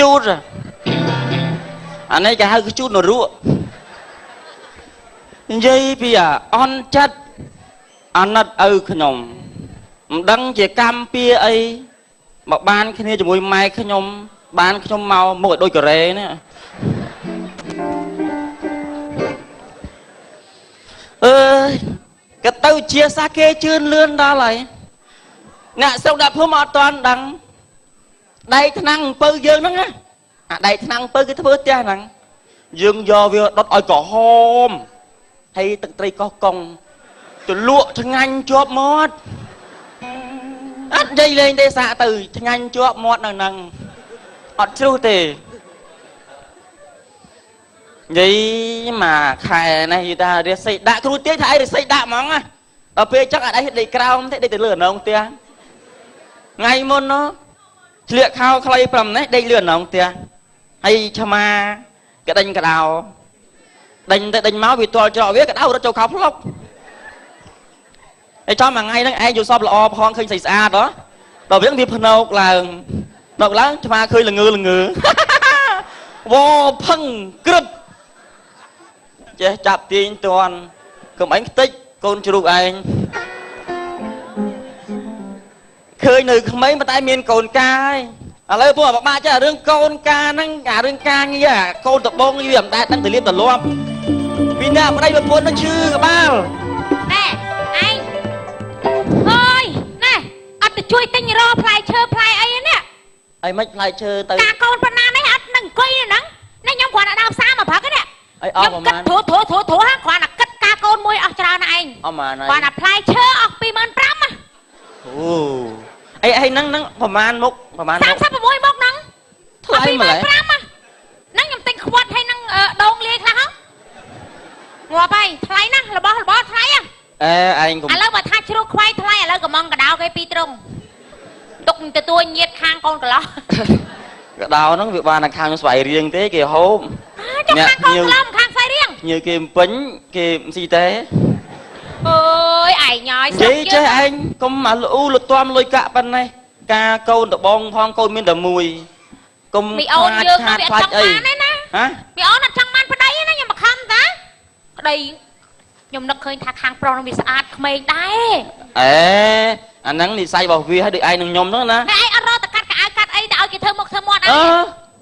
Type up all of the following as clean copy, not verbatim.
chút rồi anh ấy cả hai cái chút nó rụa dây bây giờ on chất anh nát khơi nhom đăng chỉ cam pia ấy mà ban cái này chỉ mùi mai khơi nhom ban khơi nhom màu một đôi cờ rê nữa cái tàu chia xa kê chươn lươn đó lại nè sao đạp hôm mà toàn đằng đây thằng pơ dương đó nghe đây thằng pơ cái thứ bớt cha nằng dương do việc đốt ỏi cỏ hôm hay tận tây có công tôi lụa thằng anh chọp mót dây lên đây xạ từ thằng anh chọp mót nằng ọt chú tề vậy mà khai này người ta để xây đạ cứ tiếc thái để xây đạ móng à ở phía chắc ở đây để cao không thế để lửa nó ông tia ngay môn nó liệt khao khay phẩm đấy đây lửa nó ông tia hay cho mà cái đinh cái đào đinh máu vì tôi cho biết cái đau nó cho khóc lóc để cho mà ngay đó ai dù sao là o phong khơi xây xa đó đầu biết đi phân là độc lắm cho mà khơi là ngư vô phân cực chế chạp tiền toàn cầm ánh tích con chụp anh khơi nữ không mấy mà tay miền cồn ca ấy lấy vua bác ba chứ là rương cồn ca năng cả rương ca như à cồn tập bông như vậy tại đang từ liêm từ luôn vì nào ở đây một bốn nó chưa cả bao nè anh ơi nè anh tự chui tinh ro play chơi play ấy nè anh mấy play chơi từ cả con pan này anh đừng quay nè nè nhóm quan là đào xa mà phá cái nè nhóm cất thủ hát quan là cất ca con môi ở trà này anh quan là play chơi ở pi mơn pram à ai nắngประมาณมุกประมาณสามมวยมุกนังở pi mơn pram àนังnhóm tinh quạt hayนังđồn liệt là không ngồi bay thay nè là bó thay à anh cũng lâu mà thay chưa quay thay lâuក៏มองកដៅគេពីត្រង់ទុកទៅទួញាតខាងកូនកឡោះកដៅហ្នឹងវាបានខាងស្វ័យរៀងទេគេហូបអ្នកខាងកូនកឡោខាងស្វ័យរៀងញើគេពេញគេស៊ីទេអើយឯងញ៉យសុំចេះឯងកុំមកលូលទាំលុយកាក់ប៉ុណ្ណេះការកូនដបងផងកូនមានតែមួយកុំមីអូនយើងវាអត់ចង់បានទេណាហ៎មីអូនអត់ចង់បានប្តីណាខ្ញុំមកខំតាប្តីខ្ញុំនឹកឃើញថាខាងប្រុសនឹងវាស្អាតក្មេងដែរអាហ្នឹងនិស័យរបស់វាឲ្យដូចឯងនឹងខ្ញុំហ្នឹងណាឯងអត់រកតកាត់កៅកាត់អីទៅឲ្យគេធ្វើមុខធ្វើមាត់អី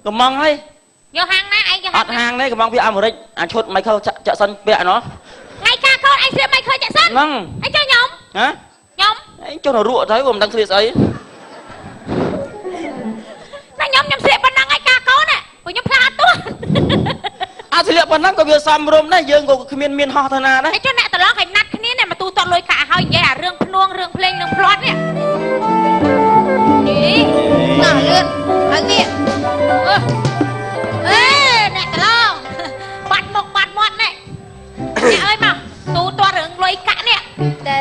កំងហើយយកហាងណាឯងយកអត់ហាងទេកំងវាអាមេរិកអាឈុតមិនខើចាក់សិនពាក់ណោះថ្ងៃការកូនឯងស្រៀបមិនឃើញចាក់សិនហ្នឹងឯងចុះខ្ញុំហ៎ខ្ញុំឯងចុះទៅរក់ទៅមិនដឹងស្រៀបស្អីណាខ្ញុំស្រៀបប៉ុណ្ណឹងឯងការកូនព្រោះខ្ញុំផ្លាត់អត់ទាន់អាស្រៀបប៉ុណ្ណឹងក៏វាសមរម្យដែរយើងក៏គ្មានហោះទៅណាដែរចុះអ្នកតឡងឲ្យណាត់គ្នានេះមកទូទាត់លុយកាក់ហើយនិយាយអារឿងភ្នួងរឿងភ្លេងរឿងផ្្លាត់នេះនេះមកលឿនហើយនេះអ្នកតឡងបាត់មុខបាត់មាត់នេះអ្នកអើយមកទូទាត់រឿងលុយកាក់នេះតែ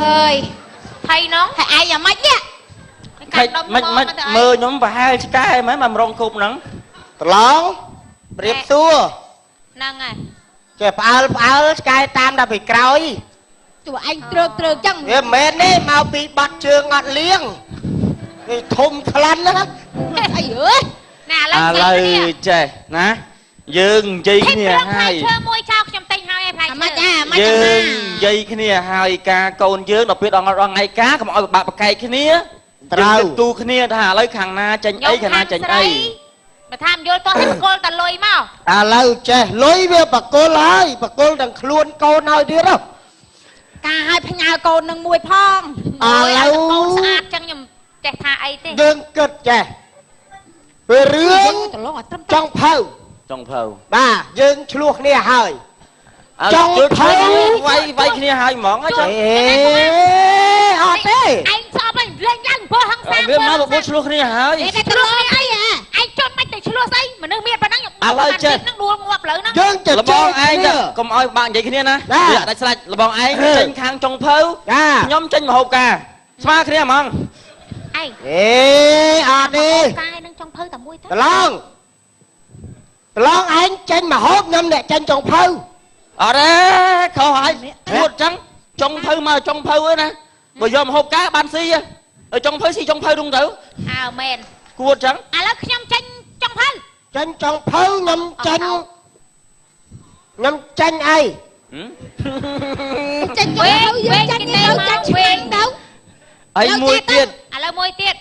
ហើយថៃណងហើយឯងយ៉ាងម៉េចនេះមិនមើលខ្ញុំប្រហែលឆ្កែហ្មងមករងគប់ហ្នឹងប្រឡងប្រៀបសួរហ្នឹងហើយចេះផ្អើលឆ្កែតាមដល់ពីក្រោយទោះឯងត្រើកចឹងវាមិនមែនទេមកពីបាត់ជើងអត់លៀងវាធំខ្លាំងណាស់អីអើយណាឥឡូវចេះណាយើងនិយាយគ្នាហើយឈើមួយចោលខ្ញុំទិញហើយឯផ្លែឈើមិនយើងនិយាយគ្នាហើយការកូនយើងដល់ពេលដល់ថ្ងៃការកុំឲ្យបាក់បកែកគ្នាត្រូវគូគ្នាថាឥឡូវខាងណាចេញអីខាងណាចេញអីបើថាមិនយល់តោះឲ្យបកលតលុយមកឥឡូវចេះលុយវាបកលហើយបកលទាំងខ្លួនកូនហើយទៀតហ៎ការឲ្យផ្ញើកូននឹងមួយផងឥឡូវកូនស្អាតចឹងខ្ញុំចេះថាអីទេយើងគិតចេះពេលរឿងចង់ភៅបាទយើងឆ្លោះគ្នាហើយចង់ភៅវាយគ្នាហើយហ្មងអត់ទេឯងស្អប់ឯងលេងឡើងព្រោះហឹងសាវាមកបបួលឆ្លោះគ្នាហើយឯងឆ្លោះគ្នាអីឯងចុតមិនទៅឆ្លោះស្អីមនុស្សមានប៉ុណ្ណឹងខ្ញុំឥឡូវចេះនឹងដួលងាប់លើហ្នឹងយើងចេះលបងឯងកុំឲ្យបាក់និយាយគ្នាណាវាដាច់ស្រាច់លបងឯងចេញខាងចុងភៅខ្ញុំចេញមហូបការស្មើគ្នាហ្មងឯងអត់ទេកាយនឹងចុងភៅតែមួយទៅប្រឡងឯងចេញមហូបខ្ញុំអ្នកចេញចុងភៅអត់ទេខុសហើយพูดចឹងចុងភៅមកចុងភៅណាបើយកមហូបការបានស៊ី ចុងភៅស៊ីចុងភៅរុងទៅអើមែនគួតចឹងឥឡូវខ្ញុំចេញចុងភៅចេញចុងភៅខ្ញុំចេញអីចេញយើងចេញទៅចាច់ឆ្វេងទៅអីមួយទៀតឥឡូវមួយទៀត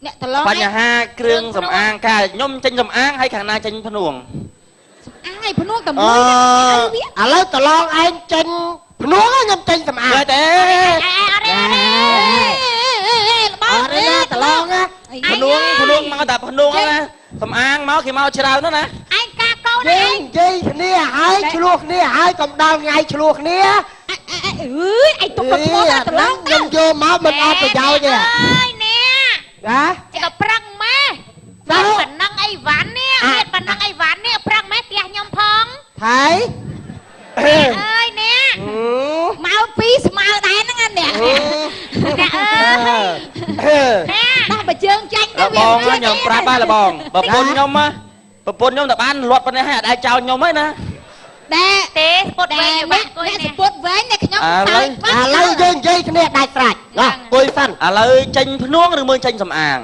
អ្នកតឡងបញ្ហាគ្រឿងសម្អាងការខ្ញុំចេញសម្អាងហើយខាងណាចេញភ្នួងសម្អាងឲ្យភ្នួងតែមួយឥឡូវតឡងឯងចេញភ្នួងខ្ញុំចេញសម្អាងទេអរេតឡងភ្នួងមកតែភ្នួងណាសម្អាងមកគេមកច្រើនណាឯងការកូនឯងនិយាយគ្នាហើយឆ្លោះគ្នាហើយកុំដល់ថ្ងៃឆ្លោះគ្នាអើយឯងទុកទៅធ្ងន់ណាតឡងខ្ញុំយកមកមិនអត់ប្រយោជន៍ទេអើយនេះណាក៏ប្រឹងម៉ែមានប៉ុណ្ណឹងអីវ៉ាន់នេះមានប៉ុណ្ណឹងអីវ៉ាន់នេះប្រឹងម៉ែផ្ទះខ្ញុំផងថៃអើយនេះមកពីស្មើដែរហ្នឹងអ្នកអើយដល់បើជើងចាញ់ទៅវាបងខ្ញុំប្រាប់ហើយបងប្រពន្ធខ្ញុំតែបានលាត់ប៉ុណ្ណេះហើយអត់អាចចោលខ្ញុំទេណាដែរទេស្ពុតវែងអ្នកស្ពុតវែងអ្នកខ្ញុំឥឡូវយើងនិយាយគ្នាដាច់ស្រេចណាគួយសិនឥឡូវចេញភ្នួងឬមើលចេញសម្អាង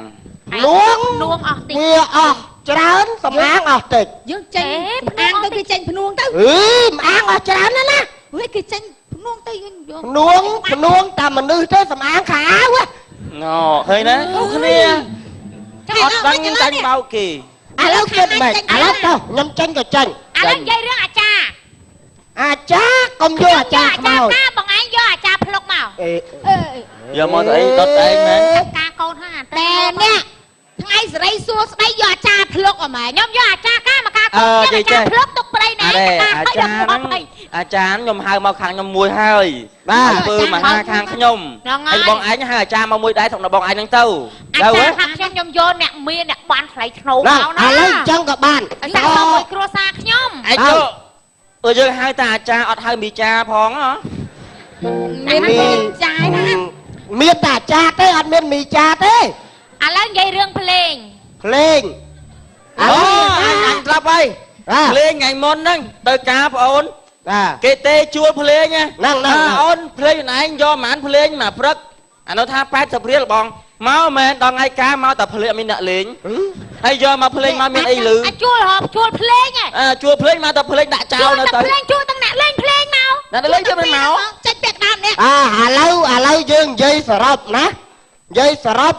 ភ្នួងអស់តិចវាអស់ច្រើនសម្អាងអស់តិចយើងចេញសម្អាងទៅគឺចេញភ្នួងទៅសម្អាងអស់ច្រើនណាវិញគឺចេញភ្នួងទៅយើងយកភ្នួងតែមនុស្សទេសម្អាងខោអាវណ៎ឃើញណាអូគ្នាអត់ដឹងចាញ់បោកគេឥឡូវគិតមិនឥឡូវទៅខ្ញុំចេញក៏ចេញឥឡូវនិយាយរឿងអាចារ្យកុំយកអាចារ្យខ្មោចតាបងឯងយកអាចារ្យភ្លុកមកយកមកទៅអីដុតឯងមែនការកូនហ្នឹងតែនេះថ្ងៃសេរីសួស្ដីយកអាចារ្យភ្លុកអមែខ្ញុំយកអាចារ្យកាមកការកូនអាចារ្យភ្លុកទុកប្តីណែអាចារ្យខ្ញុំហៅមកខាងខ្ញុំមួយហើយបាទធ្វើមហាខាងខ្ញុំហើយបងឯងហៅអាចារ្យមកមួយដែរសម្រាប់បងឯងហ្នឹងទៅអាចារ្យខាងខ្ញុំយកអ្នកមានអ្នកបានថ្លៃធ្នូមកណាឥឡូវអញ្ចឹងក៏បានតែមកមួយគ្រួសារខ្ញុំឯងទៅយើងហៅតែអាចារ្យអត់ហៅមីចាផងហ៎មានមីចាណាមានតែអាចារ្យទេអត់មានមីចាទេឥឡូវនិយាយរឿងភ្លេងអូអញស្លាប់ហើយភ្លេងថ្ងៃមុនហ្នឹងទៅការប្អូនគេទេជួលភ្លេងហ្នឹងអូនភ្លេងឯងយកប៉ុន្មានភ្លេងមកព្រឹកអានោះថា80រៀលបងមកមែនដល់ថ្ងៃការមកតែភ្លេងមានអ្នកលេងហើយយកមកភ្លេងមកមានអីលឺជួលភ្លេងជួលភ្លេងមកតែភ្លេងដាក់ចោលនៅទៅភ្លេងជួលទាំងអ្នកលេងភ្លេងមកអ្នកលេងទៅមិនមកចេញពីដើមនេះឥឡូវយើងនិយាយសរុបណានិយាយសរុបឥ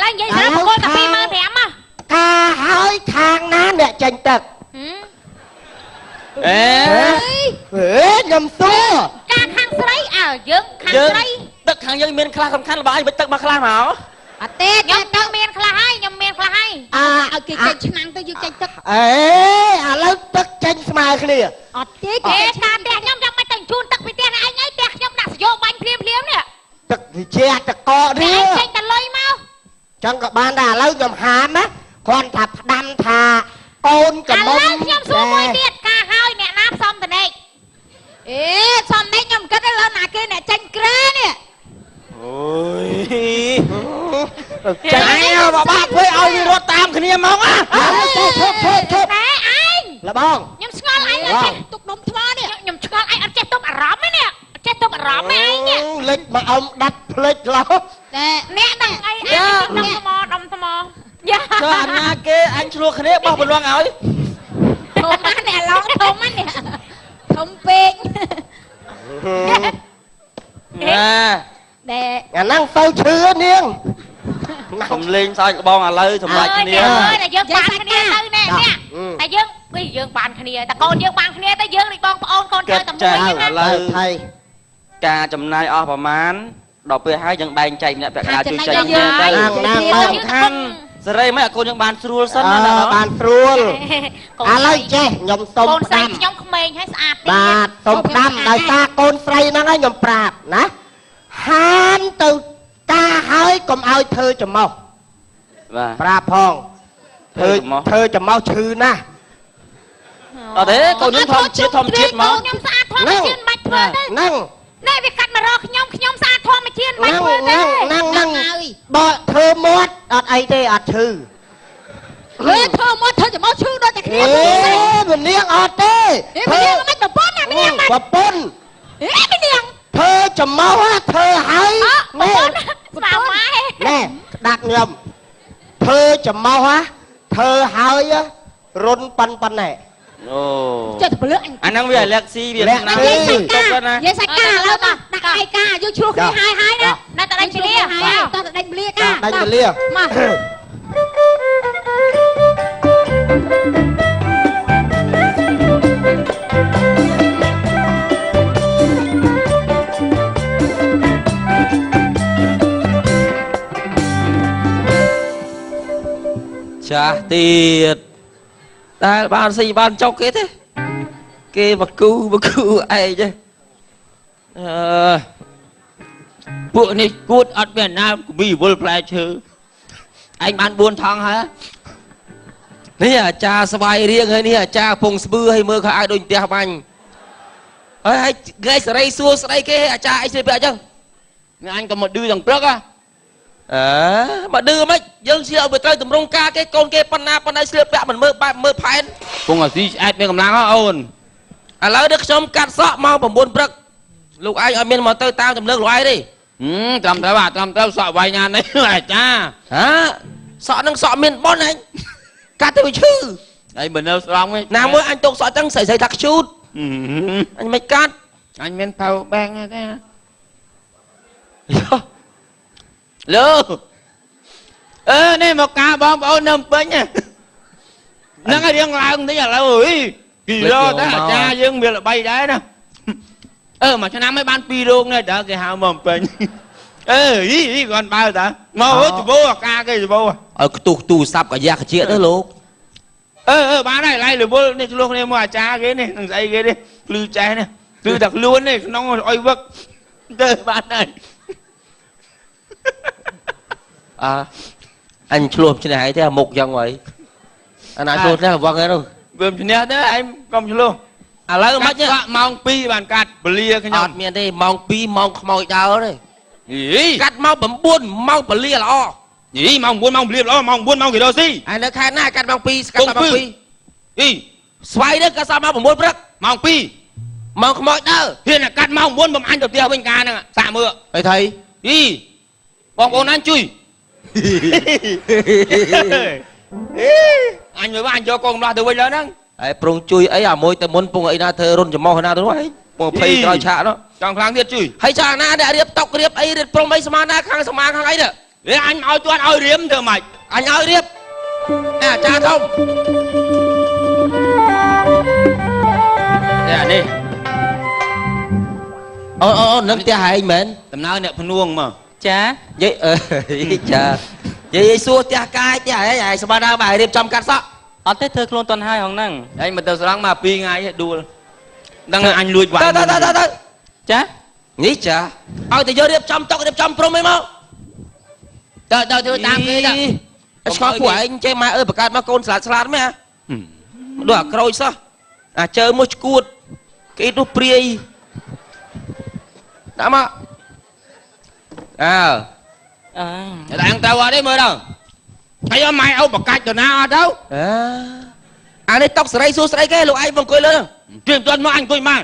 ឡូវនិយាយសរុបកូនតែ25000មកការហើយខាងណាអ្នកចេញទឹកខ្ញុំសួរការខាងស្រីយើងខាងស្រីទឹកខាងយើងមានខ្លះសំខាន់របស់ឯងបិទទឹកមកខ្លះមកអត់ទេខ្ញុំទឹកមានខ្លះហើយខ្ញុំមានខ្លះហើយឲ្យគេចេញឆ្នាំទៅយើងចេញទឹកឥឡូវទឹកចេញស្មើគ្នាអត់ទេគេតាមផ្ទះខ្ញុំចាំមិនទៅជូនទឹកពីផ្ទះឯងហើយផ្ទះខ្ញុំដាក់សយោបាញ់ភ្លាមនេះទឹកវិជាតករៀងចេញតែលុយមកចឹងក៏បានដែរឥឡូវខ្ញុំហាមណាគ្រាន់ថាផ្ដាំថាកូនកំមុំឥឡូវខ្ញុំសួរមួយទៀតការហើយអ្នកណាផ្សំតនេកផ្សំតនេកខ្ញុំគិតទៅលើណាគេអ្នកចាញ់ក្រែនេះអូយចាញ់បបាក់ធ្វើឲ្យវារត់តាមគ្នាមកណាឈប់ណែឯងលបងខ្ញុំស្គាល់ឯងអត់ចេះទុកដុំថ្មនេះខ្ញុំស្គាល់ឯងអត់ចេះទុកអារម្មណ៍នេះអត់ចេះទុកអារម្មណ៍ឯងនេះលេចមកអមដាត់ភ្លេចឡោះតែអ្នកដឹងអីដុំថ្មយ៉ាចុះអាណាគេអញឆ្លោះគ្នាបោះបលងឲ្យធំណាស់អ្នកឡងធំណាស់នេះធំពេកអាហ្នឹងទៅឈឺនាងខ្ញុំលេងសើចបងឥឡូវសម្រាប់គ្នាតែយើងបានគ្នាទៅនេះតែយើងបានគ្នាតែកូនយើងបានគ្នាតែយើងដូចបងប្អូនកូនchơiតែមួយណាឥឡូវថៃការចំណាយអស់ប្រមាណដល់ពេលហើយយើងបែងចែកម្នាក់ពាក់កណ្ដាលជួយចែកគ្នាទៅសំខាន់សេរីមិនឲ្យកូនយើងបានស្រួលសិនណាបានស្រួលឥឡូវចេះខ្ញុំសុំកូនស្រីខ្ញុំក្មេងហើយស្អាតទៀតបាទសុំផ្ដាំដោយសារកូនស្រីហ្នឹងហើយខ្ញុំប្រាប់ណាហាមទៅការហើយកុំឲ្យធ្វើចំោះបាទប្រាប់ផងធ្វើចំោះឈឺណាស់អត់ទេកូនខ្ញុំធម្មជាតិមកខ្ញុំស្អាតធម្មជាតិមិនបាច់ធ្វើទេហ្នឹងនេះវាកាត់មករកខ្ញុំស្អាតធម្មជាតិមិនធ្វើទេហ្នឹងបើធ្វើមាត់អត់អីទេអត់ឈឺធ្វើមាត់ធ្វើចំោះឈឺដូចតែគ្នាមិននាងអត់ទេមិននាងមិនប្រពន្ធណាមិននាងប្រពន្ធមិននាងធ្វើចំោះធ្វើហើយប្រពន្ធ ស្មាម៉ែ ណែដាក់ខ្ញុំធ្វើចំមោះហ៎ធ្វើហើយរុនប៉ុនណែ អូ ចិត្តពលឹក អាហ្នឹងវាអាឡែកស៊ីវាណា និយាយសាច់ការឥឡូវមកដាក់ឯកាយកជ្រោះគ្នាហើយណានៅតែដេញពលាហើយតោះតែដេញពលាកា ដាច់ពលា មក ចាស់ទៀតតែបានស៊ីបានចុកគេទេគេបកគូឯងទេពួកនេះគួតអត់មានណាគីវល់ផ្លែឈើឯងបាន4ថងហើយនេះអាចារ្យស្វាយរៀងហើយនេះអាចារ្យពងស្បឺឲ្យមើលខោអាវដូចផ្ទះបាញ់ហើយគេសេរីសួរស្ដីគេអាចារ្យអីស្រីពាក់អញ្ចឹងអញក៏មកឌឺទាំងព្រឹកមកឌឺមិនយើងជាឲ្យទៅត្រូវតម្រង់ការគេកូនគេប៉ុណ្ណាស្លៀកពាក់មិនមើលបែបមើលផែនពងអាស៊ីឆ្អែតមានកម្លាំងហ៎អូនឥឡូវនេះខ្ញុំកាត់សក់មក9ព្រឹកលោកឯងឲ្យមានមកទៅតាមចំលើកលោកឯងទេត្រឹមត្រូវសក់វាយណានេះអាចារ្យសក់នឹងសក់មានប៉ុនឯងកាត់ទៅវាឈឺហើយបើនៅស្រង់វិញណាមួយអញទុកសក់ចឹងស្រីថាខ្ជូតអញមិនកាត់អញមាន power bank ទេលើនេះមកការបងប្អូននៅពេញហ្នឹងឲ្យរៀងឡើងតិចឥឡូវអើយគីឡូតែអាចារ្យយើងមានល្បីដែរណាមួយឆ្នាំឲ្យបាន2រោងនេះតើគេហៅមកពេញគាត់បើតើមកច្បោអាការគេច្បោឲ្យខ្ទុះទូរស័ព្ទកាយ៉ាកជាទៅលោកបានហើយឡៃរវល់នេះឆ្លោះគ្នាមកអាចារ្យគេនេះនឹងស្អីគេនេះភ្លឺចេះនេះគឺតែខ្លួននេះក្នុងអុយវឹកទៅបានហើយអញឆ្លោះឆ្នេះហើយទេមុខយ៉ាងហើយអាណាឆ្លោះនេះវឹកហើយនោះវាឆ្នេះទេឯងកុំឆ្លោះឥឡូវមិនទេម៉ោង2បានកាត់ពលាខ្ញុំអត់មានទេម៉ោង2ម៉ោងខ្មោចដើរទេកាត់ម៉ោង9ម៉ោងពលាល្អម៉ោង9ម៉ោងពលាល្អម៉ោង9ម៉ោងគីឡូស៊ីឯនៅខេត្តណាកាត់ម៉ោង2ស្កាត់ម៉ោង2ស្វាយនេះកាត់ម៉ោង9ព្រឹកម៉ោង2ម៉ោងខ្មោចដើរហ៊ានកាត់ម៉ោង9បំអញទៅផ្ទះវិញការហ្នឹងសាក់មើលអីថៃបងប្អូនអញជួយអញមើលអញយកកងម្លោះទៅវិញលើហ្នឹងហើយប្រងជួយអីអាមួយទៅមុនពងអីណាធ្វើរុនចំោះណាទៅនោះឯងពង20ក្រោយឆាកនោះចង់ខ្លាំងទៀតជួយហើយចាណាអ្នករៀបតុករៀបអីរៀបព្រមអីស្មានណាខាងស្មានខាងអីទៅអញឲ្យទាន់ឲ្យរៀមធ្វើម៉េចអញឲ្យរៀបអាចារ្យធំនេះអូនឹងផ្ទះឯងមែនដំណើរអ្នកភ្នួងមកចានិយាយចានិយាយសួរផ្ទះកាយផ្ទះឯងស្មានដើរបាយរៀបចំកាត់សក់អត់ទេធ្វើខ្លួនតន់ហើយហងហ្នឹងឯងមិនទៅស្រង់មក2ថ្ងៃដួលដឹងអញលួចវាយទៅចានេះចាឲ្យតែយករៀបចំតុករៀបចំព្រំអីមកទៅធ្វើតាមគេទៅឆ្កល់ពួកឯងចេះម៉ែអើយបង្កើតមកកូនស្លាតមែនដូចអាក្រូចសោះអាចើមួយឈួតគេនោះព្រាយដាក់មកតែអញទៅអត់ទេមើលដល់ហើយម៉ែអូបកាច់ទៅណាអត់ទៅអានេះតុកសេរីសួរស្ដីគេលោកឯងមកអង្គុយលើជួយមិនទាន់មកអញអង្គុយបាន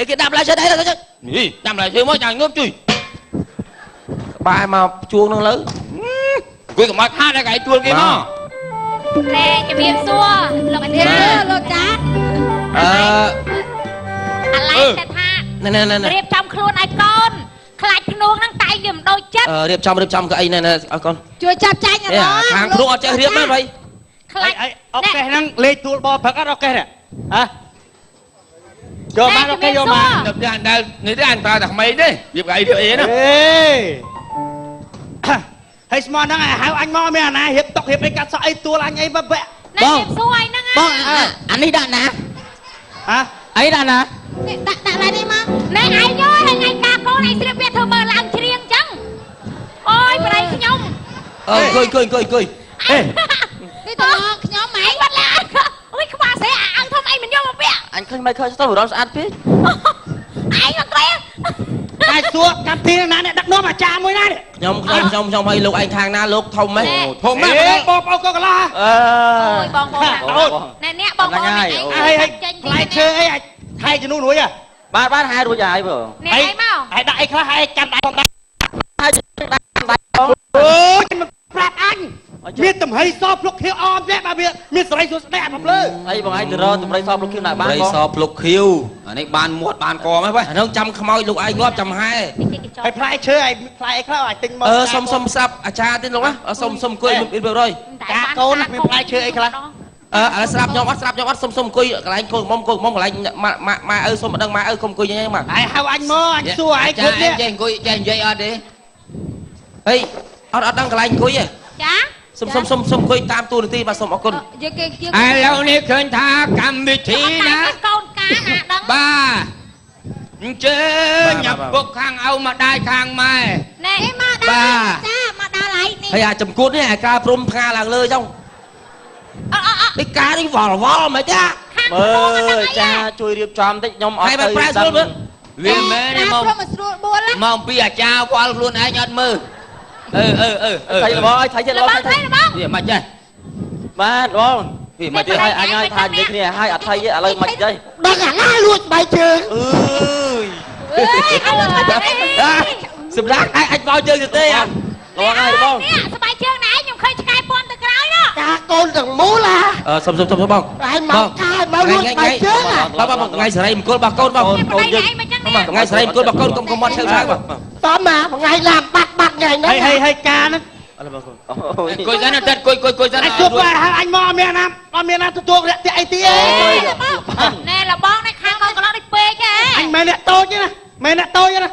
គេដាក់ផ្លែឈើដែរទៅនេះដាក់ផ្លែឈើមកចាំងើបជួយបាយមកជួងនឹងលើអង្គុយកុំឲ្យខាតតែគេជួលគេមកណែជំរាបសួរលោកអាចារ្យលោកចាអាឡៃតែថារៀបចំខ្លួនឲ្យកូនខ្លាចភ្នួងហ្នឹងតែវាមិនដូចចិត្តរៀបចំកៅអីណែឲ្យកូនជួយចាប់ចាញ់អត់ខាងភ្នួងអត់ចេះរៀបទេભાઈខ្លាចអុកកេះហ្នឹងលេខទួលបព្រឹកអត់អុកកេះហ៎យកមកអុកកេះយកមកទៅផ្ទះអណ្ដើនេះទេអញប្រើតែក្មេងទេរៀបកៅអីរៀបអីណាហើយស្មោះហ្នឹងហៅអញមកមានអាណារៀបតុករៀបអីកាត់សក់អីទួលអញអីបែបបងសួរអីហ្នឹងបងអានេះដាក់ណាអីដាក់ណាដាក់ឡើយនេះមកណែឯងយល់ថ្ងៃការកូនឯងស្រៀបវាធ្វើមើលឡើងច្រៀងចឹងអូយប្រៃខ្ញុំអង្គុយនេះទៅខ្ញុំឯងបាត់ឡើងអូយខ្វះស្អីអាំងធំអីមិនយកមកពាក់អញឃើញមិនឃើញស្ទើររំស្អាតពេកឯងមកក្រែតែសួរកាត់ទីណាអ្នកដឹកនាំអាចារ្យមួយណាខ្ញុំឲ្យលោកឯងខាងណាលោកធំហ៎ធំណាស់បងប្អូនក៏កន្លះអូយបងប្អូនណែអ្នកបងប្អូនឯងចេញផ្លែឈើអីថៃជំនួសរួចបានហែរួចហើយបងនេះអីមកហើយដាក់អីខ្លះហើយកាន់ដៃផងដែរហើយ មានតំហៃសភ្លុកខៀវអមទេបាទមានសរីសួស្ដីអាប់លើ អីបងឯងទៅរកតម្រៃសភ្លុកខៀវណាបាន រៃសភ្លុកខៀវអានេះបានមាត់បានកហ្មងហ្នឹងអានោះចាំខ្មោចលោកឯងងាប់ចាំហែ ហើយផ្លែឈើឯផ្លែអីខ្លះអាចទិញមក សុំស្រាប់អាចារ្យទៀតលោកណាសុំអង្គុយ100 កាកូនមានផ្លែឈើអីខ្លះ ឥឡូវស្រាប់ខ្ញុំអត់សុំអង្គុយកន្លែងកូនមុំកន្លែងម៉ែឪសុំម្ដងម៉ែឪកុំអង្គុយយ៉ាងម៉េច ហើយហៅអញមកអញសួរឯងគ្រប់នេះ ចេះអង្គុយចេះនិយាយអត់ទេហេអត់ដឹងកន្លែងអង្គុយទេ ចា សុំអង្គុយតាមទូនាទីបាទសូមអរគុណ យើងគេយើង ឥឡូវនេះឃើញថាកម្មវិធីណា កូនកាណាដឹង បាទអញ្ជើញញ៉ាំពុកខាងឪមកដាយខាងម៉ែ ណែមកដល់ចាមកដល់ហើយនេះ ហើយអាចំគួតនេះឯការព្រមថ្ងាឡើងលើចឹងនេះការនេះវល់មិនទេ មើលចាជួយរៀបចំតិចខ្ញុំអត់ ហើយបើប្រែស្រួលមើលវាមែនទេមក ព្រមស្រួល4ណា មកពីអាចារ្យវល់ខ្លួនឯងអត់មើលថៃរបស់ថៃចិត្តរបស់ថៃ វាមិនចេះ បាទបងវាមិនទេឲ្យអញឲ្យថានិយាយគ្នាឲ្យអត់ថៃឥឡូវមិនទេ ដឹងអាណាលួចស្បែកជើង អើយ អើយឲ្យលុយទៅនេះ សម្រាប់ឯងអាចបោជើងទៅទេ បងហើយបង នេះស្បែកជើងណែខ្ញុំឃើញឆ្កែពំទៅក្រោយនោះ កាកូនទាំងមូល សុំបង តែមកកាយមកលួចស្បែកជើង បងថ្ងៃសេរីមង្គលរបស់កូនបង កូនយើង ថ្ងៃសេរីមង្គលរបស់កូនកុំមកឈើឆាវបង តោះមកថ្ងៃឡាមបាត់ថ្ងៃហ្នឹង ហើយការហ្នឹង អត់បង គួយសិនទៅគួយសិន អញសួរហៅអញមកអត់មានណាទទួលរយៈអីទៀត ណែលបងនេះខាងកូនកន្លងនេះពេកហ៎ អញមិនអ្នកតូចទេណាមិនអ្នកតូចទេណា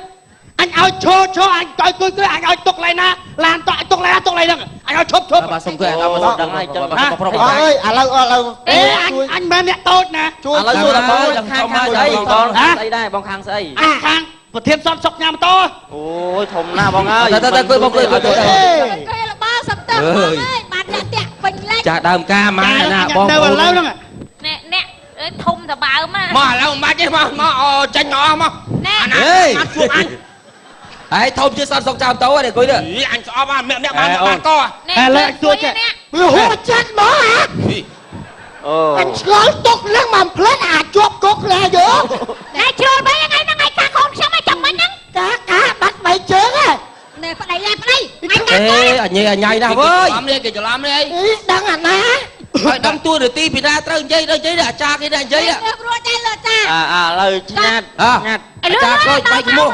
អញឲ្យឈរអញឲ្យគួយអញឲ្យទុកឡៃណាឡានតទុកឡៃហ្នឹងអញឲ្យឈប់ បាទសុំគួយដល់មកដឹងហើយចឹងប្រុស អើយឥឡូវ អញមិនអ្នកតូចណា ឥឡូវសួរដល់បងខាងស្អីបងស្អីដែរបងខាងស្អី ខាងប្រធានសំសុកញ៉ាំតោ អូយធំណាស់បងអើយ ទៅគួយបងគួយ គេរបស់សំទើអើយបានលាក់តាក់ពេញលេច ចាដើមការម៉ែណាបង នៅឥឡូវហ្នឹង អ្នកធំតបើម មកឥឡូវមិនបាច់ទេមកចាញ់អស់មក ណែ អាណាអត់ជួបអញហើយធំជាសតសុកចាំតោទេគួយទៅអញស្អប់អ្នកបានកោ តែលើអញសួរចេះ វាហួចចិត្តមកហ៎ អូ អញឆ្ងល់ទុកនឹងមកផ្លេតអាចជាប់គុកលែយក ណែជ្រុលបីថ្ងៃហ្នឹងឯងកាកូនខ្ញុំឯងចាំមិញហ្នឹង កាបាត់ស្បែកជើងហ៎ ណែប្តីអញ អញញ៉ៃណាស់វើយគេច្រឡំនេះអី ដឹងអាណា ហើយដឹងទួនាទីពីណាត្រូវនិយាយដល់និយាយអាចារ្យគេនិយាយ រួចដែរលើចា ឥឡូវឆ្ងាត់ អាចារ្យក៏បែកមុខ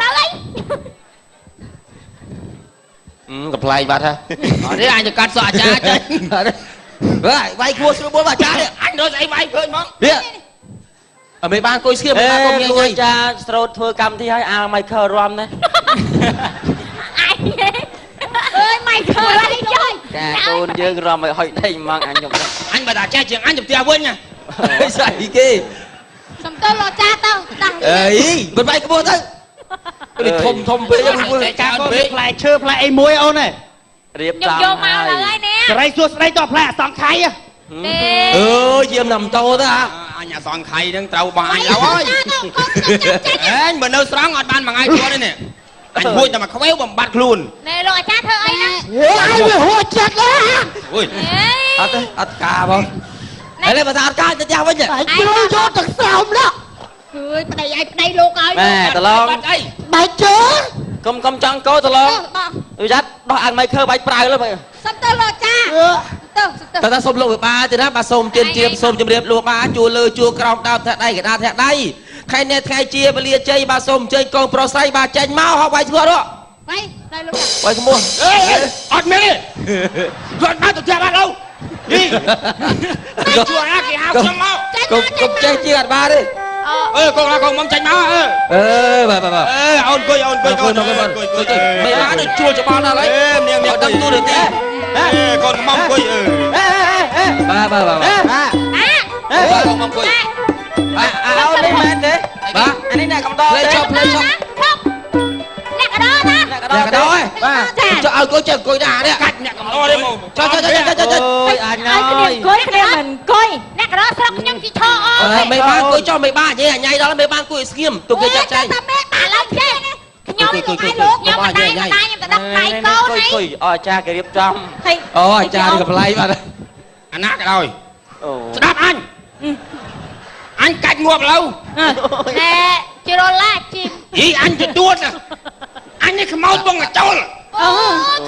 កំ pl ៃបាត់ហ៎អត់ទេអញទៅកាត់សក់អាចារ្យចេញហើយវាយគួរស្រួលបួលអាចារ្យអញរត់ស្អីវាយឃើញហ្មងនេះអមេបានគួយស្គៀមបានកុំញ៉ៃញ៉ៃ ចាស្រោតធ្វើកម្មវិធីឲ្យអាម៉ៃខលរំណា អញអើយម៉ៃឃើញអីចុយ ចាកូនយើងរំឲ្យហុយដេញហ្មងអញខ្ញុំ អញបើតាចេះជាងអញទៅផ្ទះវិញណាស្អីគេ សំទើលោចាទៅដឹង អីមិនវាយក្បួនទៅនេះធំពេកការពេក ផ្លែឈើផ្លែអីមួយអូនហ៎ រៀប ខ្ញុំ ចំ យកមកហើយនេះ សរីសួស្ដីតផ្លែអសង្ខ័យ ទេ អើយាមណាំតោទៅអញអសង្ខ័យហ្នឹងត្រូវបងអញឡើយអញបើនៅស្រង់អត់បានមួយថ្ងៃទៀតទេនេះអញហួចតែមកខ្វេវបំបត្តិខ្លួន ណែលោកអាចារ្យធ្វើអីហ្នឹង ហេវាហួចចិត្តហ៎ អូយអត់ទេអត់ការបងឥឡូវបើថាអត់ការទៅផ្ទះវិញ តែជ្រុលយកទឹកស្រោមនោះ អើយប្តីឲ្យប្តីលោកឲ្យ ម៉ែតឡង អី ស្បែកជើង កុំចង់កោតឡងយយ៉ាត់ដោះអាម៉ៃខលបាច់ប្រាវលើមើល សំទើលោចាទៅ តែសុំលោកវិបាលទេណាបាទសូមជម្រាបលោកបាទជួលើជួក្រោមដើមធាក់ដៃកដាធាក់ដៃខែនេះថ្ងៃជាវេលាជ័យបាទសូមអញ្ជើញកូនប្រុសស្រីបាទចេញមកហៅវាយឈ្មោះនោះ ទៅលោក វាយឈ្មោះអត់មានទេគាត់មកទៅផ្ទះបាទលោកនេះជួអាគេហៅខ្ញុំមកកុំចេះជាអត់បានទេកូនមកចេញមកបាទអូនគួយមិនបានទៅជួលច្បាស់ណាស់ហើយនាងដឹងទូនាទីកូនមកគួយបាទកូនមកគួយ អោនេះមែនទេ បាទ អានេះអ្នកកំដរ លេចប់ អ្នកកដោណា អ្នកកដោបាទចុះឲ្យគួយចេះគួយដែរនេះកាច់អ្នកកំដរទេមកចុះ អូយអញអើយ គួយគ្នាមិនគួយអ្នកកដោស្រុកខ្ញុំជីឈរអ មិនបានគួយចុះមិនបាននិយាយញ៉ៃដល់មិនបានគួយស្ងៀមទុកគេចាក់ចែង តែមេតាឡើងចេះខ្ញុំលោកឲ្យលោកខ្ញុំមិនដៃខ្ញុំទៅដាក់ដៃកូន គួយអចារ្យគេរៀបចំ អូអាចារ្យកំ pl ៃបាទអាណាក៏ដោយ អូ ស្ដាប់អញកាច់ងាប់ឡូវ ណែជ្រុលឡាជី យីអញទៅទួតអញនេះខ្មោចបងកចូល អូ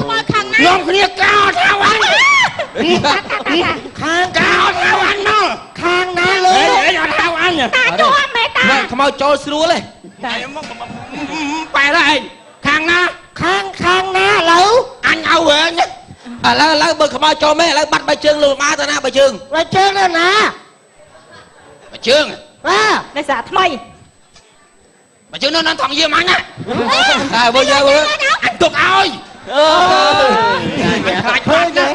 ខ្មោចខាងណា នាំគ្នាកោថាអញ ខាង កោតហៅអញមក ខាងណាលើ អេអត់ហៅអញ តាជួមេតា ខ្មោចចូលស្រួលទេ បែរហើយខាងណា ខាងណាឥឡូវ អញឲ្យវិញ ឥឡូវបើខ្មោចចូលមេឥឡូវបាត់បីជើងលោកម៉ាទៅណាបីជើង បើជើងណា បើជើង បាទ នេះសាថ្មី បើជើងនៅនឹងថងយាមអញណា តែបើយើង អញទុកឲ្យ អើយ ខ្លាចឃើញទេ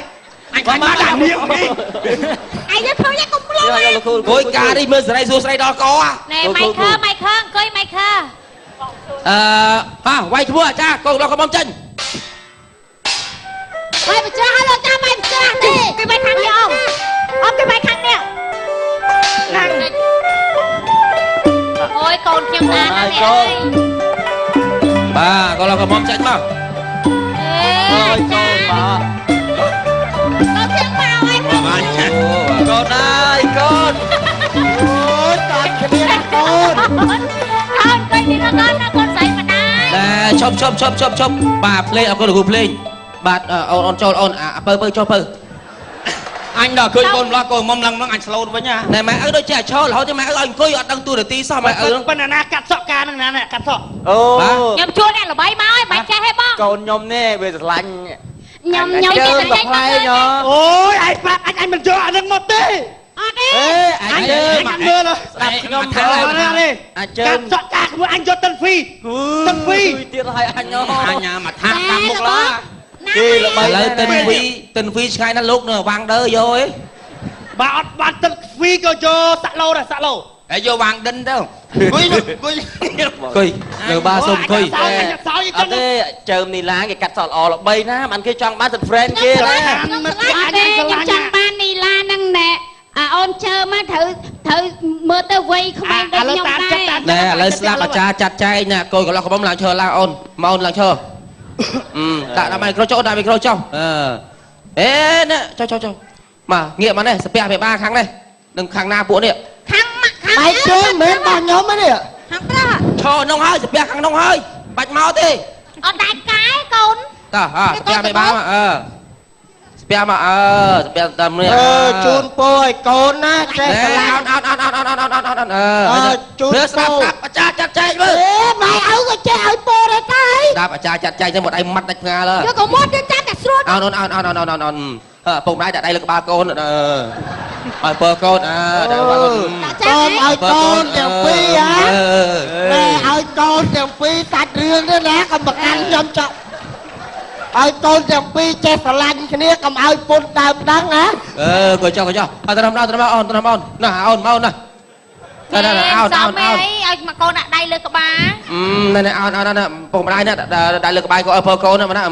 អញខ្លាចមកដាក់នាងនេះ ឯងធ្វើយ៉ាងកុំលង លោកគ្រូ គួយការនេះមើលសេរីសួស្រីដល់ក ណែម៉ៃខើអង្គុយម៉ៃខើ វាយឈ្មោះអាចារ្យកូនរបស់កុំចេញ ម៉ៃបច្ចាស់ឲ្យលោកតាម៉ៃបច្ចាស់ទេគេម៉ៃខាងនេះអង្គគេម៉ៃខាងនេះខាងអូយកូនខ្ញុំណាស់ណានេះអើយ បាទកូនរបស់កុំចេញមក អេ អើយកូនមក កូនខ្ញុំមកហើយក ូនអើយកូន អូយតាត់គ្នាកូន កូនគេនេះកូនណាកូនស្រីម្ដាយ តែឈប់បាទភ្លេងអរគុណលោកគ្រូភ្លេងបាទអូនចូលអូនបើចូលបើ អញដល់ឃើញកូនម្លោះកូនមុំឡើងនឹងអញស្លូតវិញណា តែម៉ែឪដូចជាឈររហូតតែម៉ែឪឲ្យអង្គុយអត់ដឹងទូនាទីសោះម៉ែឪហ្នឹង ប៉ុន្តែណាកាត់សក់ការហ្នឹងណាកាត់សក់ អូ ខ្ញុំជួលអ្នកល្បីមកហើយមិនចេះទេបង កូនខ្ញុំនេះវាស្រឡាញ់ ខ្ញុំ ជើ ចេះ ង តែ តែ ចេញ ផ្លែញ៉ អូយឯងប្រាប់អញមិនយកអាហ្នឹងមកទេ អត់ទេ អញជើង អញមើល ស្ដាប់ខ្ញុំ ថា ទៅ នេះ អញជើ កា ង ត់សក់ការខ្លួនអញយកតិនហ្វី ទឹកហ្វី ទៀតហើយអញ អញមកថាតាមមុខឡា គេល្បី ឥឡូវតិនវីឆ្ងាយណាស់លោកនៅវាងដើយកឯង បើអត់បានទឹកហ្វីក៏យកសាក់ឡូដែរសាក់ឡូ ហើយយកវាងដិនទៅគួយគួយ គុយនៅបាសុំគុយ សោយអញសោយ អត់ទេជើងនេះឡានគេកាត់សក់ល្អល្បីណាមិនគេចង់បានសិទ្ធ friend គេណា ខ្ញុំឆ្លាញ់ទេខ្ញុំចង់បាននីឡាហ្នឹងណែអូនជើមកត្រូវមើលទៅវ័យក្មេងដូចខ្ញុំដែរ ណែឥឡូវស្ដាប់អាចារ្យចាត់ចែងណាកូនកន្លោះកំមុំឡើងឈរឡើងអូនមកអូនឡើងឈរដាក់មីក្រូចុះដាក់មីក្រូចុះអេណែចុះមកងាកមកនេះស្ពះពីបាខាងនេះនឹងខាងណាពួកនេះ ខាងម៉ាក់ខាង បែកជើងមិនរបស់ខ្ញុំទេ ខាងប្រះ ឈរក្នុងហើយស្ពះខាងក្នុងហើយបាច់មកទេ អត់ដាច់កាយកូន តើស្ពះពីបាមកស្ពះមកស្ពះតាមនេះ ជូនពរឲ្យកូនណាចេះស្រឡាញ់ ជូនស្ដាប់អាចារ្យចាត់ចែងមើល ម៉ែឪក៏ចេះឲ្យពរដែរតា ស្ដាប់អាចារ្យចាត់ចែងទៅមកដៃម៉ាត់ដាច់ផ្ងាលើ យកកុំមកទៅចាំតែស្រួល អូនពុកម្ដាយដាក់ដៃលើក្បាលកូនឲ្យពើកូន កូនឲ្យកូនទាំងពីរម៉ែឲ្យកូនទាំងពីរតាច់រឿងនេះណាកុំប្រកាន់ខ្ញុំចោលឲ្យកូនទាំងពីរចេះស្រឡាញ់គ្នាកុំឲ្យពុនដើមដឹងណា កុយចុះអត់ត្រឹមអូនណាអូនមកណាតែអូនឲ្យមកកូនដាក់ដៃលើក្បាល ណែអូនពុកម្ដាយណាដៃលើក្បាលកូនឲ្យពើកូនណាតា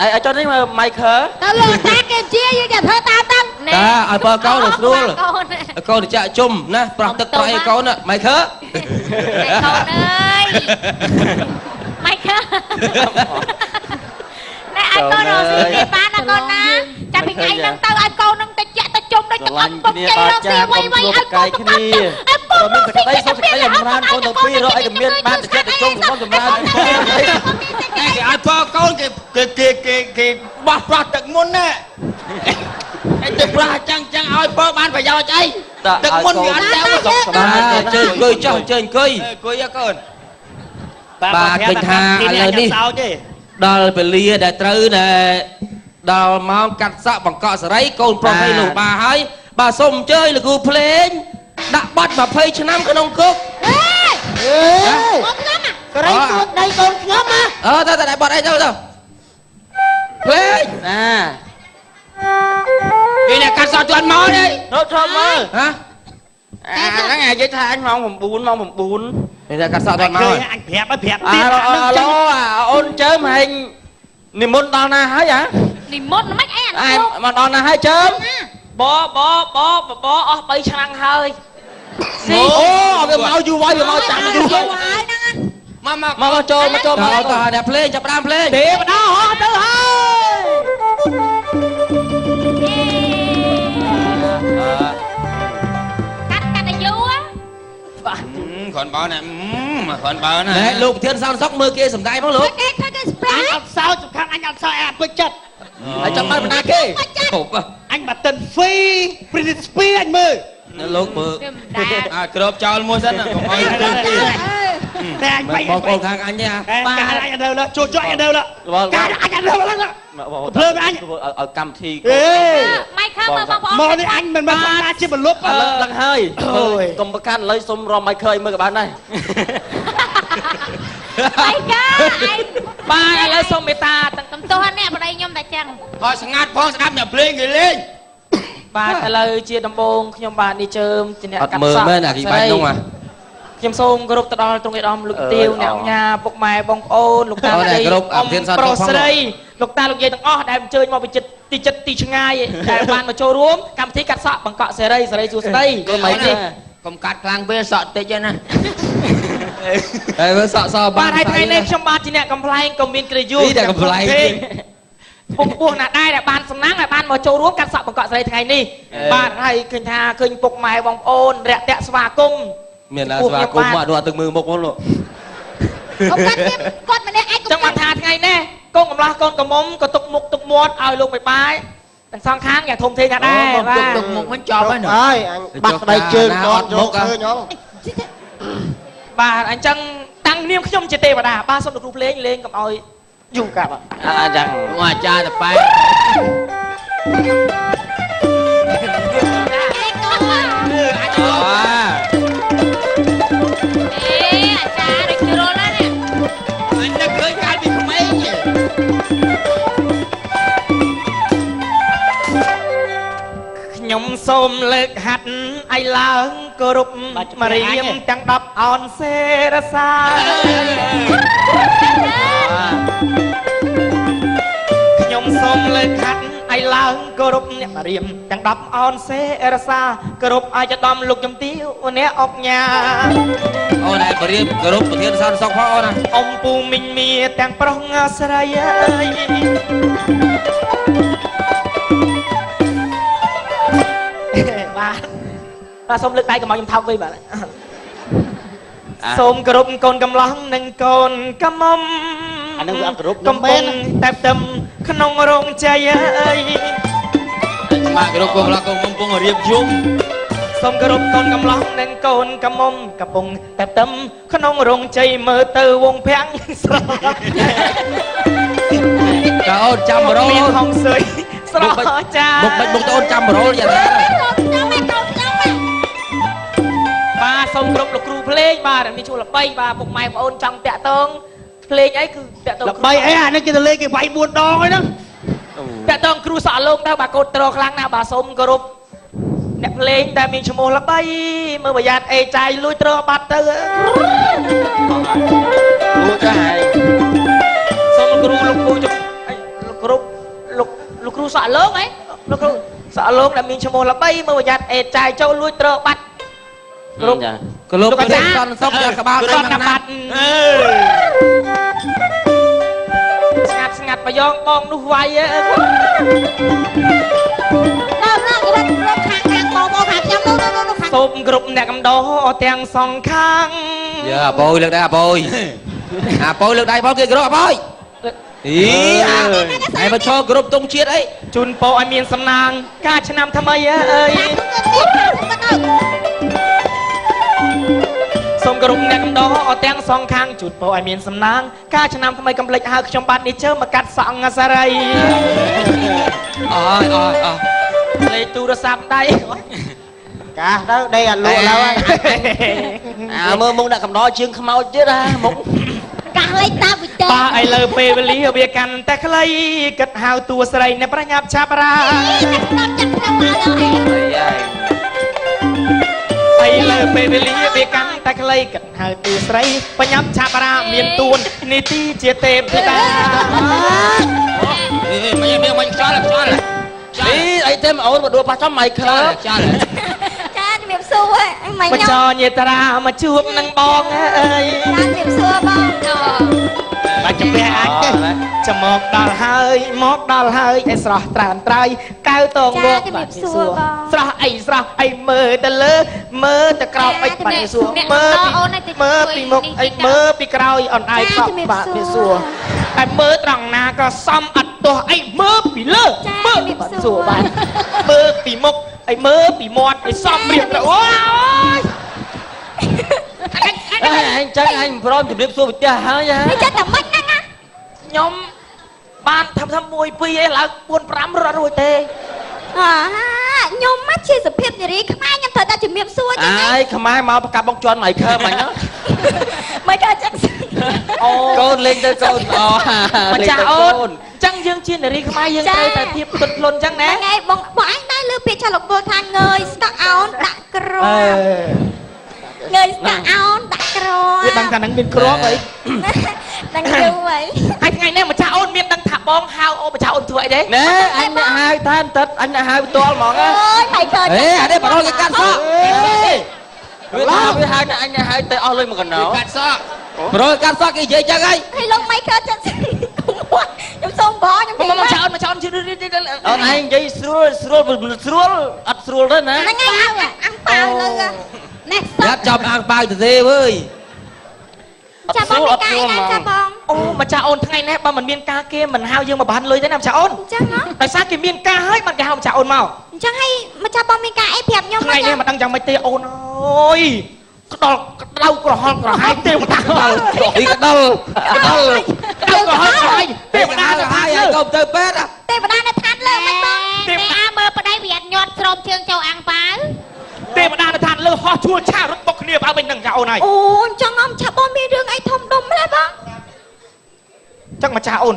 ឲ្យចុះនេះមើល Michael ទៅលើតាគេជាយើងจะធ្វើតាមតាំង តាឲ្យពើកូនស្រួលកូនចាក់ជុំណាប្រោះទឹកត្រៃកូនម៉ៃខើ កូនអើយម៉ៃខើណែឲ្យកូនរស់ស៊ីនេះបានណាកូនណាចាប់ពីថ្ងៃហ្នឹងទៅឲ្យកូនហ្នឹងទៅចាក់ទៅជុំដូចទឹកអត់ពុកជ័យរស់ស៊ីវៃឲ្យកូនទៅកាត់ឲ្យកូន មានសក្តីសុខសក្តីអំរានកូនទាំងពីររកអីក៏មានបានចិត្តទៅជុំសម្រាប់ គេឲ្យពើកូនគេបោះប្រោះទឹកមុនណាឯទឹកប្រោះចឹងឲ្យពើបានប្រយោជន៍អីទឹកមុនវាអត់ទៅសុខសប្បាយ ជើញអង្គុយចុះជើញអង្គុយ គួយកូន បាទឃើញថាឥឡូវនេះដល់ពលាដែលត្រូវដល់ម៉ោងកាត់សក់បង្កក់សេរីកូនប្រុសឲ្យលោកបាហើយបាទសូមអញ្ជើញលោកគ្រូភ្លេងដាក់បាត់20ឆ្នាំក្នុងគុក មកខ្ញុំ ស្រីទួតដៃកូនខ្ញុំណា តែដាក់បាត់អីទៅភ្លេង ណា គេអ្នកកាត់សក់ជន់មកនេះ រត់ចូលមើល ហ៎ ហ្នឹងនិយាយថាអញម៉ោង9ម៉ោង9 នេះតែកាត់សក់ទៅមក ឃើញអញប្រាប់ទៀត ឡូអូនជើមហែងនិមន្តដល់ណាហើយហ៎ និមន្តមិនអីអា អែមកដល់ណាហើយជើម បអស់3ឆ្នាំហើយ អូវាមកយូរហើយវាមកចាំយូរហើយ មកចូលមក តើអ្នកភ្លេងចាប់ដើមភ្លេង ទេបដោហោះទៅហើយ កាត់ឲ្យយូរ គ្រាន់បើណាគ្រាន់បើណា លោកប្រធានសោនសុកមើលគេសំដែងមកលោក គេធ្វើគេស្ប្រា អញអត់សោចសំខាន់អញអត់សោចអាពេចចិត្ត ណ ហើយចាំបានបណ្ណាគេហូប អញបាត់តិនហ្វីព្រីស្ពីអញមើល លោកមើលក្របចោលមួយសិន កុំអោយតែអញបាយ បងប្អូនខាងអញទេការអញអត់ទៅជួយជួយអញទៅការអញអត់ទៅភ្លើងអញ ឲ្យកម្មវិធី ម៉ៃខើមើលបងប្អូន មកនេះអញមិនបានបានជាបលុប ឡើងហើយកុំប្រកាន់ឥឡូវសុំរំឲ្យឃើញមើលក៏បានដែរ ម៉ៃកាឯង បាទឥឡូវសូមមេត្តា តំទោះអ្នកប្តីខ្ញុំតែចឹង ហើយស្ងាត់ផងស្ដាប់អ្នកភ្លេងគេលេង បាទឥឡូវជាដំបូងខ្ញុំបាទនេះជើមជាអ្នក អត់ កាត់ មើល សក់ មែនអាគីបាញ់នោះ ខ្ញុំសូមគោរពទៅដល់ទ្រង់ឯកឧត្តមលោកទាវអ្នកអញ្ញាពុកម៉ែបងប្អូនលោកតាលោកយាយប្រុសស្រីលោកតាលោកយាយទាំងអស់ដែលអញ្ជើញមកពីចិត្តទីឆ្ងាយដែលបានមកចូលរួមកម្មវិធីកាត់សក់បង្កក់សេរីសួស្ដី កុំអីនេះកុំកាត់ខ្លាំងពេកសក់តិចណា ហើយមើលសក់សបា បាទ តហើយថ្ងៃនេះខ្ញុំបាទជាអ្នកកំ pl ែងក៏មានគ្រាយុ នេះតែកំ pl ែង ពុកពោះណាស់ដែរដែលបានសំណាងដែលបានមកចូលរួមកាត់សក់បង្កក់សេរីថ្ងៃនេះបាទហើយឃើញថាឃើញពុកម៉ែបងប្អូនរាក់ទាក់ស្វាគមន៍ មានឡាស្វាគមន៍មកនោះអត់ទឹកមើលមុខហ្នឹងលោក អូគាត់ទៀតគាត់ម្នាក់ឯង ចឹងបានថាថ្ងៃនេះកូនកំឡោះកូនកំមុំក៏ទុកមុខទុកមាត់ឲ្យលោកបាយបាយទាំងសងខាងយ៉ាងធំធេងណាស់ដែរបាទ ទុកមុខមិនចប់ហើយ ហើយអញបាត់ស្បែកជើងគាត់យកឃើញហ៎ បាទអញ្ចឹងតាំងនាមខ្ញុំជាទេវតាបាទសូមលោកគ្រូភ្លេងលេងកុំឲ្យយូរកាប់ យ៉ាង អាចារ្យតប៉ែ អេកូនអេអាចារ្យដូចជ្រុលណាស់នេះ អញនឹកឃើញកាលពីក្មេង ខ្ញុំសូមលើកហាត់ឲ្យឡើងគោរពមរៀមទាំង10អនសេរសាខ្ញុំសូមលើកហាត់ឲ្យឡើងគោរពអ្នកមរៀមទាំង10អនសេរសាគោរពឲ្យចដំលោកជំទាវអ្នកអុកញ៉ា អូនឯងបរិយាគោរពប្រធានសន្តិសុខផងអូនណា អ៊ំពូមីងមៀទាំងប្រុសស្រីអើយបាទសូមលើកដៃកុំឲ្យខ្ញុំថោកវិញបាទសូមគោរពកូនកំឡោះនិងកូនកំមុំ អានឹងវាអត់គោរព កំពុងតែផ្ទឹមក្នុងរោងជ័យអើយ មកគោរពកូនឡោះកូនកំពុងរៀបយំ សូមគោរពកូនកំឡោះនិងកូនកំមុំកំពុងតែផ្ទឹមក្នុងរោងជ័យមើលទៅវងភាំងស្រស់ តើអូនចាំបរោល មានហងសើយស្រស់ចា មុខមិនមុខទៅអូនចាំបរោលយ៉ាងណា បាទសូមគោរពលោកគ្រូភ្លេងបាទមានជួលល្បីបាទពុកម៉ែបងប្អូនចង់តាក់តងភ្លេងអីគឺតាក់តង ល្បីអីអានេះគេទៅលេងគេវាយ4ដងហើយហ្នឹង តាក់តងគ្រូសក់លោកទៅបាទកូនត្រខ្លាំងណាស់បាទសូមគោរពអ្នកភ្លេងដែលមានឈ្មោះល្បីមើលប្រយ័ត្នអេចាយលួចត្របាត់ទៅ លួចទៅហើយ សូមគ្រូលោកគ្រូលោកគ្រូលោកគ្រូសក់លោកហ៎លោកគ្រូសក់លោកដែលមានឈ្មោះល្បីមើលប្រយ័ត្នអេចាយចូលលួចត្របាត់គ្រប់ គោរពប្រធានសន្តិសុខយ៉ាងក្បាលដៃមកណា ស្ងាត់ស្ងាត់ប្រយ៉ងបងនោះវាយ ដល់គេលោកខាងបងខាងខ្ញុំនោះខាង សូមគ្រប់អ្នកកំដរទាំងសងខាង យើអាបយលើកដៃអាបយអាបយលើកដៃផងគេគោរពអាបយអីអាមកឈរគោរពទង់ជាតិអី ជូនពរឲ្យមានសំណាងការឆ្នាំថ្មីអើយសូមគោរពអ្នកកំដរទាំងសងខាងជូនពរឲ្យមានសំណាងការឆ្នាំថ្មីកំភ្លេចហៅខ្ញុំបាទនេះជើមកកាត់សក់សារី អើយលេខទូរស័ព្ទដៃ កាសទៅដេកអាលក់ឡើយ អាមើលមុខដាក់កំដរជើងខ្មោចទៀតអាមុខ កាសលេខតាវិទ័យ បាទឥឡូវពេលវេលាវាកាន់តែខ្លីគិតហៅតួស្រីអ្នកប្រញាប់ឆាប់រា ឥឡូវពេលវេលាវាកាន់តែខ្លីគិតហៅតួស្រីប្រញាប់ឆាប់រាមានទួននីតិជាទេពធីតា មិនខ្យល់ អីអីទេមកអូនមកដួលប៉ះចំម៉ៃខើ ចាស់ ចាជំរាបសួរមិន បច្ចញាតារាមកជួបនឹងបងអើយ ចាជំរាបសួរបង បាច់ជំរះអាចទេចាំមកដល់ហើយឯស្រស់ត្រានត្រៃកៅតងងក់បាទសួរស្រស់អីមើលទៅលើមើលទៅក្រោមអីបាទសួរមើលពីមុខអីមើលពីក្រោយអនអាយខប់បាទសួរ តែមើលត្រង់ណាក៏សំអត់ទាស់អីមើលពីលើមើលពីសួរបានមើលពីមុខអីមើលពីមាត់អីសំរៀបទៅអូយអញចឹងអញព្រមជម្រាបសួរផ្ទះហើយហ៎ ចិត្តតែមិនហ្នឹងណា ខ្ញុំបានធ្វើ1 2អីឡើង4 5រត់រួចទេ ខ្ញុំមកជាសុភាពនារីខ្មែរខ្ញុំត្រូវតែជំរាបសួរចឹង អាយខ្មែរមកប្រកាសបងជន់ម៉ៃខើមិញណា មិនក៏ចឹង កូនលេងទៅកូនអូ ម្ចាស់អូនចឹងយើងជានារីខ្មែរយើងត្រូវតែធៀបទន់ភ្លន់ចឹងណា ថ្ងៃបងអញដែរលើពាក្យចាស់លោកពលថាងើយស្កអោនដាក់ក្របងើយស្កអោនដាក់ក្រប វាដឹងថានឹងមានគ្រាប់អី ដឹងយូរហើយ ហើយថ្ងៃនេះម្ចាស់អូនមានដឹងថាបងហៅអូម្ចាស់អូនធ្វើអីទេ ណែអញអ្នកហៅតែបន្តិចអញអ្នកហៅផ្ទាល់ហ្មង អើយមិនក៏ អេអានេះបរោគេកាត់សក់ វាហៅតែអញអ្នកហៅទៅអស់លុយមកកណោ កាត់សក់បរោកាត់សក់គេនិយាយចឹងហើយ ហើយលោកមិនក៏ចឹងខ្ញុំសូមបងខ្ញុំ មកម្ចាស់អូនជឿ អូនឯងនិយាយស្រួលអត់ស្រួលទេណា ហ្នឹងហើយអាំប៉ាវលើណែ យ៉ាប់ចាប់អាងប៉ាវទៅទេវើយ ចាំបងមានកាយណាចាំបង អូម្ចាស់អូនថ្ងៃនេះបើមិនមានការគេមិនហៅយើងមកបានលុយទេណាម្ចាស់អូន អញ្ចឹងហ៎ ដោយសារគេមានការហើយបានគេហៅម្ចាស់អូនមក អញ្ចឹងហើយមកចាំបងមានការអីប្រាប់ខ្ញុំ ថ្ងៃនេះមិនដឹងយ៉ាងម៉េចទេអូនអើយក្តៅក្រហល់ក្រហាយទេវតាក្តៅ អីក្តៅ ក្រហល់ក្រហាយទេវតាទៅហើយក ុំទៅពេទ្យ ទេវតានៅឋានលើមិនបងទេវតាមើលប្តីវាអត់ញាត់ស្រោមជើងចូលអាំងប៉ាវ ទេវតានៅឋានលើហោះជួលឆារត់បុកគ្នាបើវិញនឹងចាអូនហើយ អូអញ្ចឹងអំឆាប់បងមានរឿងអីធំដុំទេបង ចឹងម្ចាស់អូន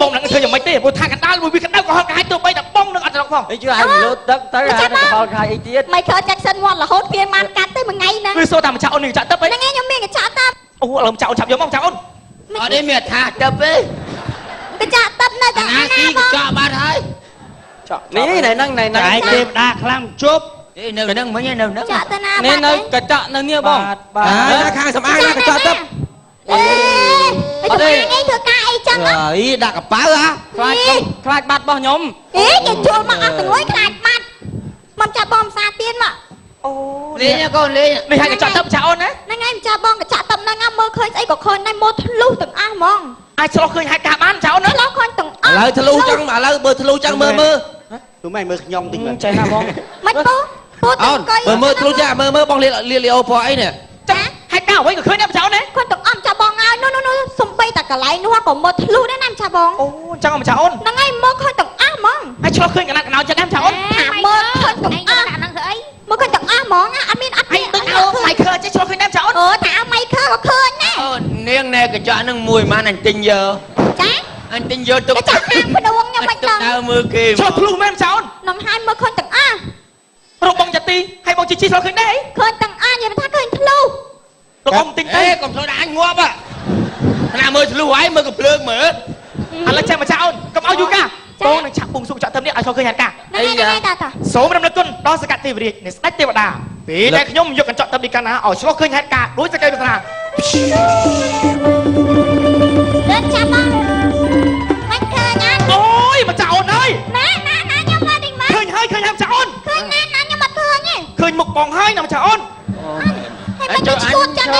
បងនឹងធ្វើយ៉ាងម៉េចទេព្រោះថាកណ្ដាលមួយវាក្តៅក្រហល់ក្រហាយទៅបីតែបងនឹងអត់ត្រង់ផង អីជួយឲ្យលោតទឹកទៅអានេះផលខាយអីទៀត មិនខើចាក់សិនមាត់រហូតវាបានកាត់ទេមួយថ្ងៃហ្នឹង គឺសូតាម្ចាស់អូននឹងចាក់ទឹកអី ហ្នឹងឯងខ្ញុំមានកញ្ចក់តាប់ អូឥឡូវម្ចាស់អូនចាប់យកមកម្ចាស់អូន អត់នេះមានថាទៅពេ កញ្ចក់តាប់នៅតែណា ទី បង ចកបានហើយ នេះណៃហ្នឹង ឯងទេវតាខ្លាំងជប់ នៅហ្នឹងមិញនៅហ្នឹង ចាក់ទៅណា នេះ បាត់ នៅកញ្ចក់នៅនេះបង ណាខាងសំអាងណាកញ្ចក់ទឹក អេអត់ទេឯងធ្វើការអីចឹង អីដាក់កប៉ៅហ៎ ខ្លាចបាត់របស់ខ្ញុំ អេគេជួលមកអត់ទាំងលុយខ្លាចបាត់មកចាប់បងផ្សារទៀនមក អូ លេងកូនលេង នេះហើយកញ្ចក់ទឹកម្ចាស់អូនណា ហ្នឹងឯងចាប់បងកញ្ចក់តាប់ហ្នឹងមើលឃើញស្អីក៏ឃើញដែរមកធ្លុះទាំងអស់ហ្មង អាចឆ្លោះឃើញហេតុការណ៍បានម្ចាស់អូនណា ឆ្លោះឃើញទាំងអ ឥ ស់ ឡូវធ្លុះចឹងឥឡូវបើធ្លុះចឹងមើល ទូម៉ែមើលខ្ញុំតិច ចេះណាបង មិនពូពូ អូនមើលធ្លុះចឹងមើលបងលីអូពណ៌អីនេះ ចាហេតុការណ៍អ្វីក៏ឃើញដែរម្ចាស់អូនណា គាត់ទាំងអស់ចាប់បងហើយនោះសំបីតែកន្លែងនោះក៏មកធ្លុះដែរណាចាប់បង អូចឹងម្ចាស់អូន ហ្នឹងឯងមកឃើញទាំងអស់ហ្មង អាចឆ្លោះឃើញកណ្ដាលកណ្ដោចឹងដែរម្ចាស់អូន ថាមើលឃើញទាំងអស់ហ្នឹងធ្វើអីមកឃើញទាំងអស់ហ្មងអត់មានអត់ ហើយដូចអូម៉ៃខើចេះឆ្លោះឃើញដែរម្ចាស់អូន អូថាម៉ៃខើក៏ឃើញដែរ អូនាងណែកញ្ចក់ហ្នឹងមួយម៉ានអញទិញយក ចា អញទិញយកទុក គេចាក់ហាងភ្នួងខ្ញុំមិនដឹង ដើរមើលគេ ឆ្លោះភ្លុះមែនម្ចាស់អូន នឹងហើយមើលឃើញទាំងអស់ រកបងចាទីហើយបងជីឆ្លោះឃើញដែរ ឃើញទាំងអស់និយាយថាឃើញធ្លុះ លោកអ៊ំទិញទៅ កុំធ្វើដល់អញងាប់ណាមើលធ្លុះហើយមើលកំភ្លើងមើល ឥឡូវចាំម្ចាស់អូនកុំឲ្យយូរកាបងនឹងឆាក់ពុំសុកចាក់ទៅនេះឲ្យឆ្លោះឃើញហេតុការណ៍ ហ្នឹងហើយតាតា សូមរំលឹកគុណដល់សកតិវរាជនៃស្ដេចទេវតាពេលដែលខ្ញុំយកកញ្ចក់ទៅនេះកាលណាឲ្យឆ្លោះឃើញហេតុការណ៍ដូចសក្តិវាសនា ដើរចាប់បងមិនឃើញអត់ អូយម្ចាស់អូនអើយ ណាខ្ញុំមកទីមក ឃើញហើយឃើញហើយម្ចាស់អូន ឃើញណាខ្ញុំអត់ឃើញទេ ឃើញមុខបងហើយណាម្ចាស់អូន ហើយមិនឈួតចឹងទេ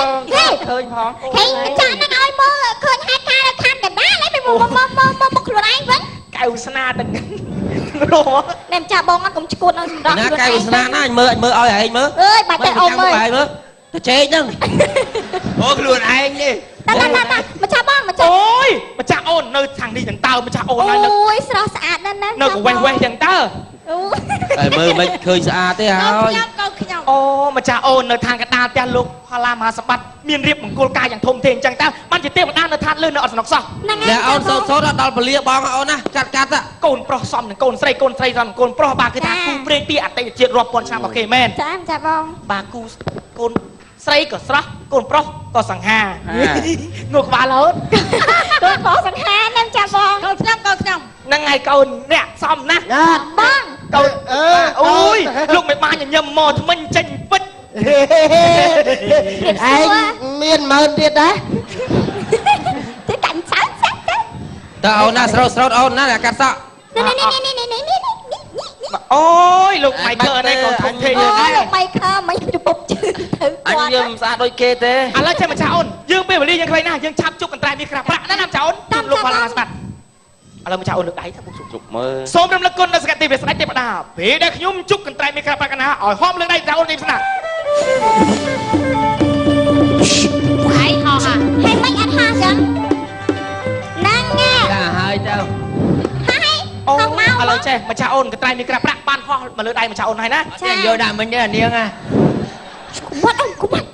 ឃើញផង ហេចាក់ហ្នឹងឲ្យមើលឃើញហេតុការណ៍ខាងកណ្ដាលហើយមកខ្លួនឯងវិញ កៅស្នាទាំងរោ តែចាក់បងអត់កុំឈួតនៅសម្រាប់ ណាកែវាសនាណាអញមើលឲ្យឯងមើល អើយបាច់តែអូនមើល មើលទៅជែកហ្នឹងអូខ្លួនឯងនេះ តាមកចាប់បងមកចាប់ អូយម្ចាស់អូននៅខាងនេះទាំងតើម្ចាស់អូនហើយ អូយស្រស់ស្អាតណាស់ណា នៅកវេះទាំងតើ អូ តែមើលមិនឃើញស្អាតទេហើ ខ្ញុំ អូម្ចាស់អូននៅខាងកណ្ដាលផ្ទះលោកផល្លាមហាសម្បត្តិមានរៀបមង្គលការយ៉ាងធំធេងអញ្ចឹងតើបានជាទេវតានៅឋានលើនៅអត់សំណុកសោះ ហ្នឹង អ្នកអូនសូត្រដល់ពលាបងអូនណាកាត់ កូនប្រុសសំនឹងកូនស្រីសំនឹងកូនប្រុសបាទគឺថាគូព្រេងពីអតីតជាតិរាប់ពាន់ឆ្នាំរបស់គេមែន ចាបង បាទគូកូនស្រីក៏ស្រស់កូនប្រុសក៏សង្ហាងក់ក្បាលរហូត កូនបងសង្ហាណាស់ចាប់បងកូនខ្ញុំ ហ្នឹងហើយកូនអ្នកសំណាស់ ណា បង កូនអូយលោកមិនបានញញឹមមកថ្មិញចេញពិត ឯងមានម៉ឺនទៀតដែរ ទៅកាញ់សាច់ទៅ តើអូនណាស្រោតអូនណាកាត់សក់ នេះ អូយលោកម៉ៃខើនេះក៏ធំធេង អូ ដែរ លោកម៉ៃខើមិនជពុបជើងទៅ អញ គាត់ យើងមិនស្អាតដូចគេទេ ឥឡូវចាំម្ចាស់អូនយើង យើងពេលវេលាយើងខ្លីណាស់យើងឆាប់ជប់កន្ត្រៃមានក្រាបប្រាក់ណាណាចោលលោកបាឡាស្បាត់ឥឡូវមកចៅអូនលើកដៃថាពុកជប់មើលសូមរំលឹកគុណដល់សកតិវាស្ដេចទេបតាពេលដែលខ្ញុំជប់កន្ត្រៃមានក្រាបប្រាក់កណាឲ្យហមលើកដៃចៅអូននេះស្ដាប់ ai họ hả hay mấy anh haចឹងហ្នឹងnghe ចាហើយទៅ ហើយ អូ không mau ឥឡូវចេះមកចៅអូនកន្ត្រៃមានក្រាបប្រាក់បានហោះមកលើដៃមកចៅអូនហើយណា ចេះយកដាក់មិញទេនាងហ่ะ quất ông cũng bắt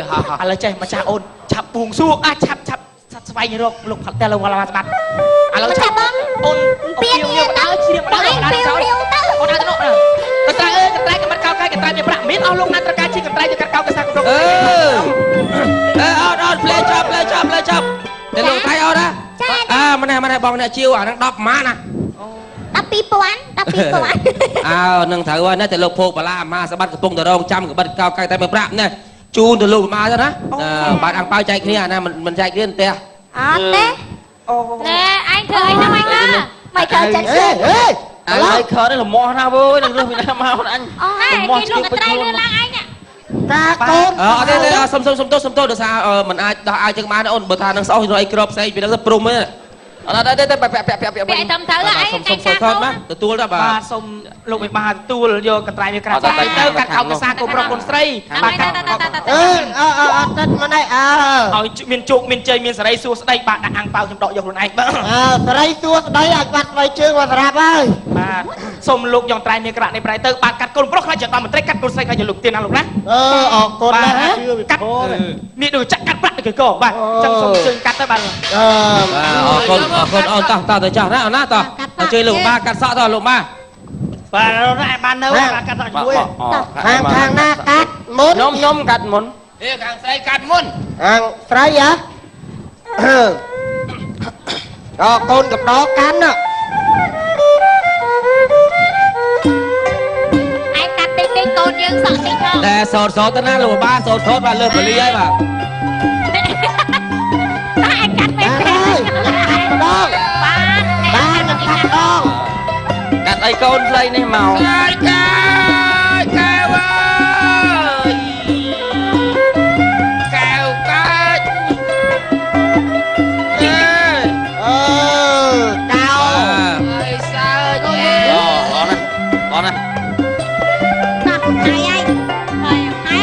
ហោះ ឥឡូវចេះមកចៅអូនឆាប់ពួងសួរឆាប់ស្វែងរកលោកផាត់តែលោកបាឡាស្បាត់ឥឡូវឆាប់អូនពីយើងដើរជ្រាបដើរទៅអូនដើរទៅនោះកន្ត្រៃអើកន្ត្រៃកំបាត់កោកែកន្ត្រៃមានប្រាក់មានអស់លោកណាត្រូវការជិះកន្ត្រៃទៅកាត់កោកសាគ្រប់ អត់ផ្លេចប់តែលោកថៃអត់ណាម៉ែបងអ្នកជាវអាហ្នឹង10ម៉ានណា 12,000 អើនឹងត្រូវហើយណាតែលោកភោគបាឡាអាម៉ាសបាត់កំពុងតែរងចាំកបិតកោកែតែមានប្រាក់ណាជូនទៅលោកអាម៉ាទៅណាបាទអង្គប៉ៅចែកគ្នាណាមិនចែកគ្នាទេ ọt đấy nè anh thử anh năm anh á mày thử chân ê ê ឥឡូវខើនេះលំអស់ណាស់វើយនឹងរស់ពីណាមកអញ này cái lúc cái tay đưa lang anh ạ តាកូន អត់ទេសុំដោយសារមិនអាចដោះអាចចឹងបានអូនបើថានឹងស្អុះរយក្របផ្សេងពីនឹងទៅព្រំទេអត់ទេពាក់ vậy tầm thử anh សុំ anh ខ sao តណាទទួលទៅបាទ បាទសូមលោកមេបាទទួលយកកន្ត្រៃវាក្រាបទៅកាត់ខោកសាកូនប្រុសកូនស្រីបាទកាត់ អឺអត់តិចមកនេះឲ្យមានជោគមានជ័យមានសេរីសួស្ដីបាទដាក់អាំងប៉ៅខ្ញុំដកយកខ្លួនឯងបាទ សេរីសួស្ដីឲ្យបាត់ស្បែកជើងមកស្រាប់ហើយ បាទសូមលោកយកកន្ត្រៃមានក្រាក់នេះប្រៃទៅបាទកាត់កូនប្រុសខ្លាចជាតំមន្ត្រីកាត់កូនស្រីខ្លាចជាលោកទានណាលោកណា អរគុណណាស់ កាត់នេះដូចចាក់កាត់ប្រាក់ទៅកោបាទចឹងសូមជើងកាត់ទៅបាទ អរគុណអូនតោះទៅចាស់ណាអូនណាតោះជួយលោកបាកាត់សក់តោះលោកបា បាទរត់បាននៅបាទកាត់សក់ជួយ ខាងណាកាត់មុន ខ្ញុំកាត់មុន ខាងស្រីកាត់មុន ខាងស្រីហ៎អរកូនកំដរកាន់ណា anh cắt đi cái con dương sợ thì không តែសោតទៅណាលោកបាសោតថតបាទលើបលីហើយបាទ anh cắt mấy អើយកាត់ម្ដង bạn បាននឹងកាត់ម្ដង កាត់អីកូនស្រីនេះមក កែវអើយកែវកាច់ អឺកៅ អើយសើច ល្អណាស់ hai anh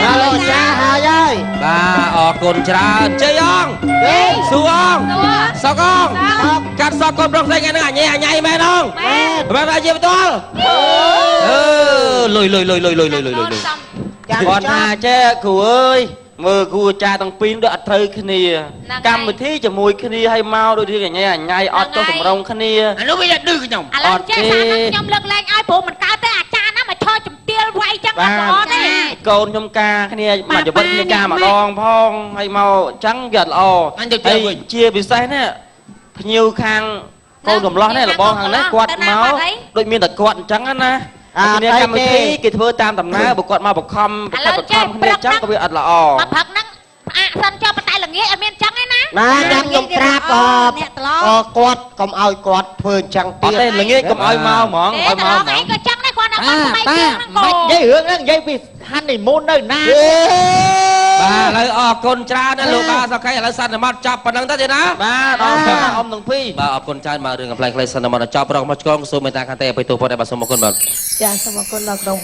ហៅលោកចាហើយហើយ បាទអរគុណច្រើនជ័យអងសួរអងសកអងកាត់សក់កូនប្រុសស្រីថ្ងៃហ្នឹងអញ៉ៃមែនអង មែន បាទជាផ្ទាល់លុយគាត់ថាចេះគ្រូអើយមើលគ្រូចាទាំងពីរដូចអត់ត្រូវគ្នាកម្មវិធីជាមួយគ្នាឲ្យមកដូចរៀងញ៉ៃអត់ចុះសម្រងគ្នា អានោះវាឌឺខ្ញុំ ឥឡូវចេះថាខ្ញុំលើកលែងឲ្យព្រោះមិនកើតទេអាចារ្យណាមកឈរជំទាវវាយចឹងអត់ល្អទេ កូនខ្ញុំការគ្នាមកជីវិតគ្នាការម្ដងផងហើយមកអញ្ចឹងវាអត់ល្អហើយជាពិសេសនេះភ្ញៀវខាងកូនកំឡោះនេះលបងខាងនេះគាត់មកដូចមានតែគាត់អញ្ចឹងណាគ្នាកម្មវិធីគេធ្វើតាមដំណើរបើគាត់មកបង្ខំគ្នាអញ្ចឹងក៏វាអត់ល្អ មកផឹកហ្នឹងផ្អាកសិនចុះប៉ុន្តែល្ងាចអត់មានអញ្ចឹងទេណា ណាចាំខ្ញុំក្រាបគាត់កុំឲ្យគាត់ធ្វើអញ្ចឹង អត់ ទៀត ទេល្ងាចកុំឲ្យមកហ្មងឲ្យមកហ្ម ឯ ង ងក៏ចឹងដែរគាត់ដល់ស្បែកជើងហ្នឹង មិននិយាយរឿងហ្នឹងនិយាយពីហាន់នីមូននៅណា បាទឥឡូវអរគុណច្រើនណាលោកបាទសកៃឥឡូវសន្មតចាប់ប៉ុណ្ណឹងទៅទេណា បាទអរគុណអ៊ំទាំងពីរ បាទអរគុណច្រើនមករឿងកំ pl សន្មតចប់ប្រងមកឆ្កងសូមមេត្តាខន្តីអភ័យទោសផងដែរបាទសូមអរគុណបាទ ចាសូមអរគុណដល់ក្រុម